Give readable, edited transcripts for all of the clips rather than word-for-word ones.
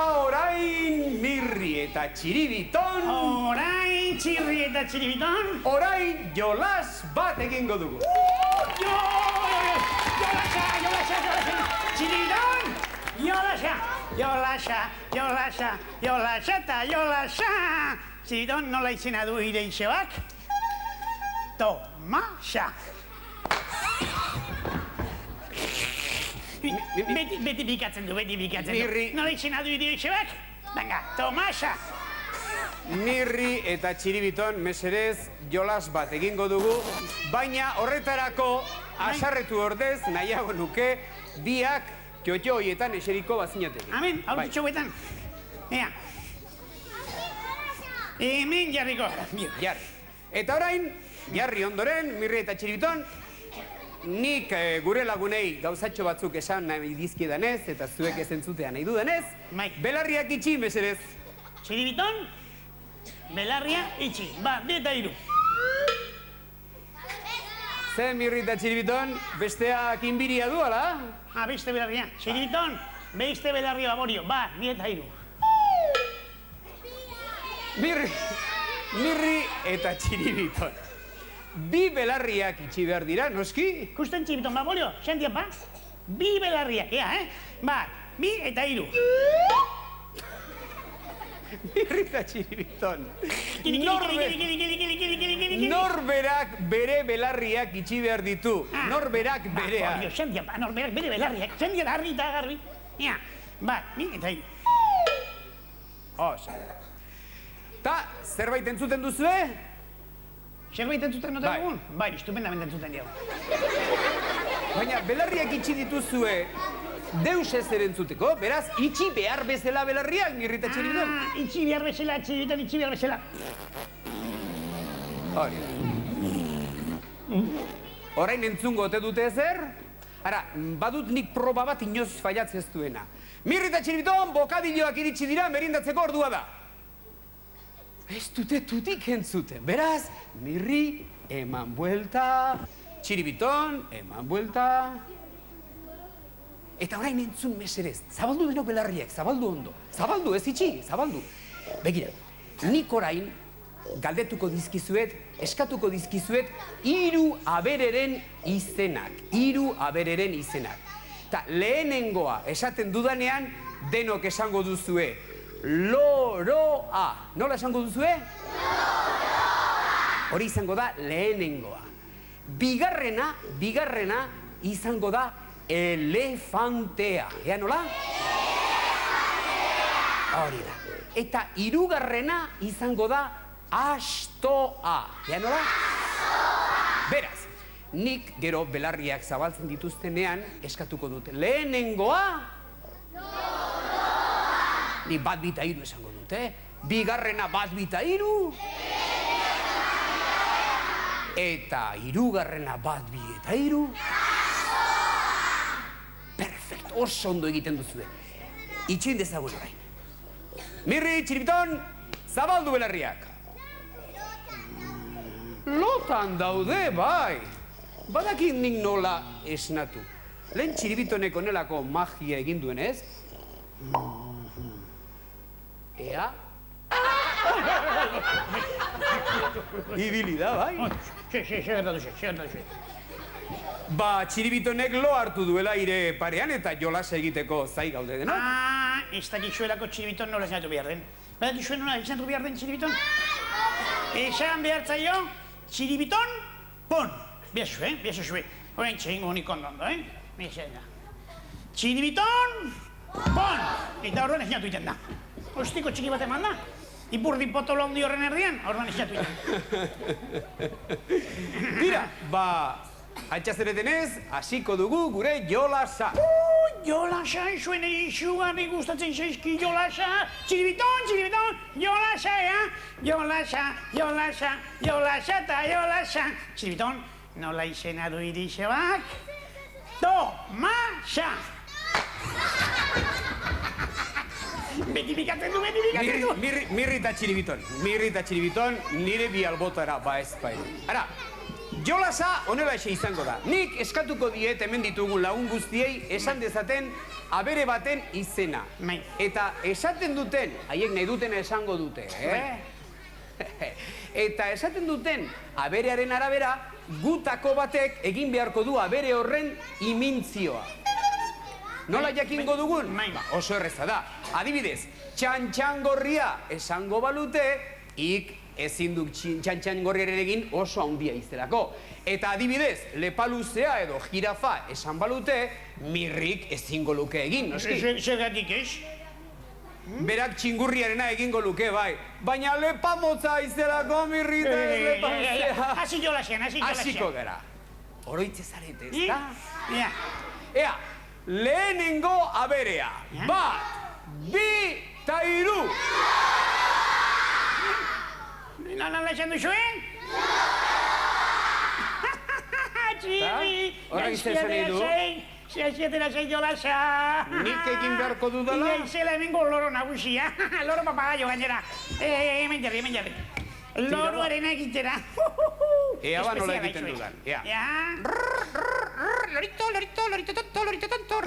orain Mirri eta Txiribiton. Orain Txirri eta Txiribiton. Orain jolas bat egingo dugu. Jolasa. Txiribiton, jolasa eta jolasa. Txiribiton nola izena du ire izebak? Tomasa. Beti bikatzen du. Mirri. Nola izena du ire izebak? Venga, Tomasa. Mirri eta Txiribiton mesedez jolas bat egingo dugu, baina horretarako asarretu ordez nahiago nuke biak txotxo hoietan eseriko bazinateke. Amen, hau txoetan. Ea. Hemen jarriko. Jarri. Eta orain, jarri ondoren, Mirri eta Txiribiton, nik gure lagunei gauzatxo batzuk esan nahi dizkiedanez, eta zuek ez entzutea nahi dudanez, belarriak itxi, mesedez. Txiribiton, belarria itxi. Ba, 2 eta 3. Zer, Mirri eta Txiribiton, besteak inbiria du, ala? Beste belarria. Txiribiton, beste belarria laborio. Ba, 2 eta 3. Mirri eta Txiribiton. Bi belarriak itxi behar dira, noski? Kusten Txiribiton, laborio, sentia, ba? 2 belarriak, ea, Ba, 2 eta 3. Mirri eta Txiribiton. Norberak bere belarriak itxi behar ditu. Norberak berea. Sentia, ba, norberak bere belarriak. Sentia, garbi eta garbi. Ea, ba, 2 eta 3. Osa. Ta, zerbait entzuten duzue? Zerbait entzuten noten dugun? Bai, estupendamente entzuten diago. Baina, belarriak itxi dituzue, deus ez erentzuteko, beraz, itxi behar bezala belarriak, Mirri eta Txiribiton. Itxi behar bezala, Txiribiton, itxi behar bezala. Hori. Orain entzungo ote dute ezer? Ara, badut nik proba bat inoz faiatzez duena. Mirri eta Txiribiton, bokadilloak iritsi dira, merindatzeko ordua da. Ez dute tutik entzuten, beraz, Mirri, eman buelta, Txiribiton, eman buelta. Eta orain entzun meserez, zabaldu denok belarriak, zabaldu ondo. Zabaldu, ez itxi, zabaldu. Begira, nik orain galdetuko dizkizuet, eskatuko dizkizuet, 3 abereren izenak. 3 abereren izenak. Eta lehenengoa esaten dudanean, denok esango duzue, loroa. Nola esango duzue? Loroa. Hori izango da lehenengoa. Bigarrena izango da elefantea. Ea nola? Elefantea. Hori da. Eta 3. izango da astoa. Ea nola? Astoa. Beraz, nik gero belarriak zabaltzen dituztenean eskatuko dut. Lehenengoa? Ni 1, 2 eta 3 esango dut, Bigarrena 1, 2 eta 3. Eta 3. 1, 2 eta 3. Perfecto, oso ondo egiten duzue. Itxoin dezagun orain. Mirri, Txiribiton, zabaldu belarriak. Lotan daude, bai. Badakit nik nola esnatu. Lehen Txiribitonek onelako magia egin duen ez? Ea? Ibili da, bai? Ba, Txiribitonek lo hartu duela ire parean eta jolasa egiteko zai gaude denak. Ez dakizuelako Txiribiton nola esnatu behar den. Badakizuen nola esnatu behar den Txiribiton? Esan behar zaio, Txiribiton, pon. Biazuzue. Horain txegingo honik ondondo, Txiribiton, pon. Eta horren esnatu iten da. Ostiko txiki bat eman da. Ipurdi potolo handi horren erdian, horren esnatu iten. Tira, ba, altxazeretenez, hasiko dugu gure jolasa. Jolasa, zuen izugarri gustatzen zaizki jolasa. Txiribiton, jolasa, Jolasa eta jolasa. Txiribiton, nola izena du irisebak? Tomasa! Beti bikatzen du! Mirri eta Txiribiton, nire bi albotara ba ez bai. Ara, Jolasa honela izango da. Nik eskatuko diet hemen ditugun lagun guztiei esan dezaten abere baten izena. Eta esaten duten, haiek nahi dutena esango dute, Eta esaten duten aberearen arabera, gutako batek egin beharko du abere horren imintzioa. Nola jakingo dugun? Oso erreza da. Adibidez, txantxangorria esango balute, ik ezin duk txantxangorriaren egin oso handia iztelako. Eta adibidez, lepaluzea edo jirafa esan balute, mirrik ezingo luke egin, noski? Zergatik ez? Berak txingurriarena egingo luke, bai. Baina lepamotza iztelako mirrik ez lepaluzea. Hasi jolasean. Hasiko gara. Oroitze zarete, ez da? Ea, lehenengo aberea. Bat, bi, ta hiru. Nola esan duzuen? Txibi! Horrek izan nahi du? Zaizietena zein jolasa! Nik egin beharko dudala? Ia izela hemengo loro nagusia. Loro papagaio gainera. Hemen jarri. Loroaren egitera. Ea ba nola egiten dudan. Lorito tonto.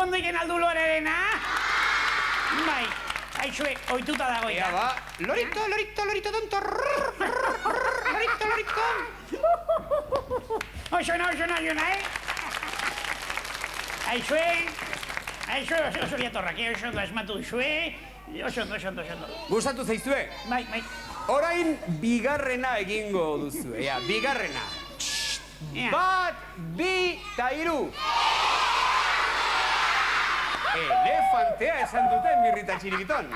Ondo iken aldu lorarena? Bai. Aixue, oituta dago eta. Ea ba, lorito tonto. Lorito. Oso na, Aixue, oso liatorrak, oso ondo asmatu duzue. Oso ondo. Gustatu zaizue? Bai. Orain bigarrena egingo duzu, bigarrena. Bat, bi, ta hiru. Elefantea esan duten mirrita txiribiton.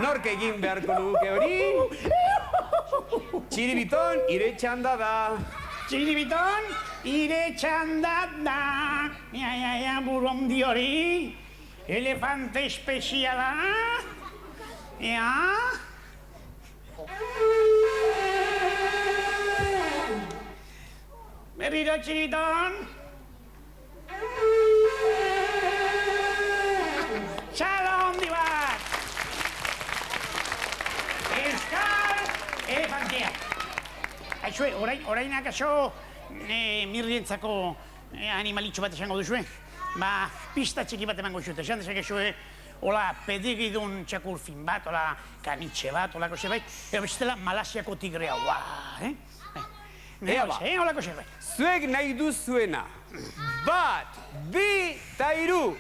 Nork egin beharko duke hori? Txiribiton, ire txanda da. Txiribiton, ire txanda da. Ja, buru handi hori. Elefante espeziala. Ja. Berriro txiribiton. Txalo handi bat! Euskal elefantea. Aixue, orain akaso mirrientzako animalitxo bat esango duzue. Ba, pista txiki bat emango zute. Esan dezakexue, hola pedigidun txakurfin bat, hola kanitxe bat, holako zerbait. Ego bestela Malasiako tigrea, Ea ba, holako zerbait. zuek nahi duzuena. Bat, bi, ta hiru.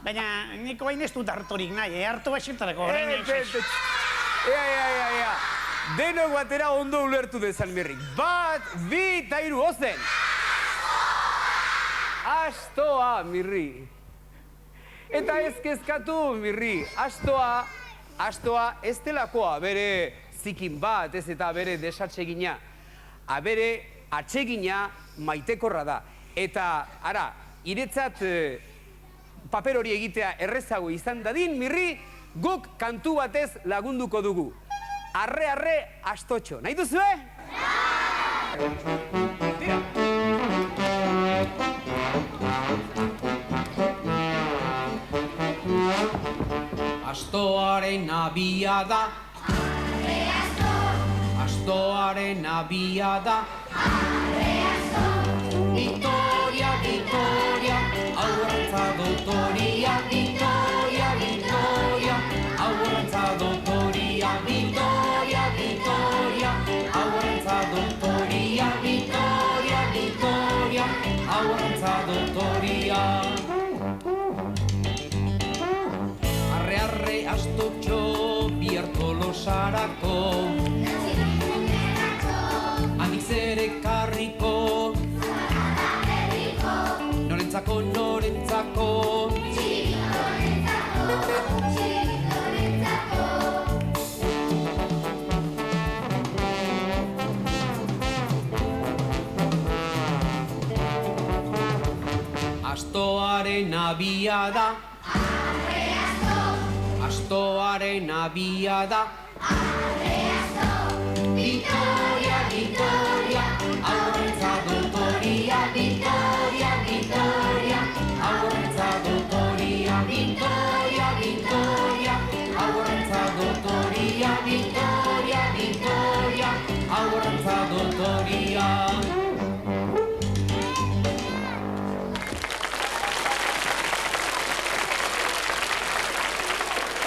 Baina, niko hain ez dut hartorik nahi, hartu baixentarako. Ea. Denok batera ondo ulertu dezan mirrik. Bat, bi, ta hiru, ozen. Astoa, mirri. Eta ez kezkatu, mirri. Astoa ez delakoa bere zikin bat, ez eta bere desatsegina. Abere atsegina maitekorra da. Eta, ara, iretzat paper hori egitea errezago izan dadin, mirri, guk kantu batez lagunduko dugu. Arre, astotxo. Nahi duzue? Tira! Astoaren abiada. Arre, asto. Astoaren abiada. Arre, asto. Vitoria, aurrantza dotoria. Vitoria, aurrantza dotoria. Vitoria, aurrantza dotoria. Vitoria, aurrantza dotoria. Arre, astotxo, bierto losarako. Handik zere karriko. Norentzako. Astoaren abiada. Astoaren abiada. Vitoria,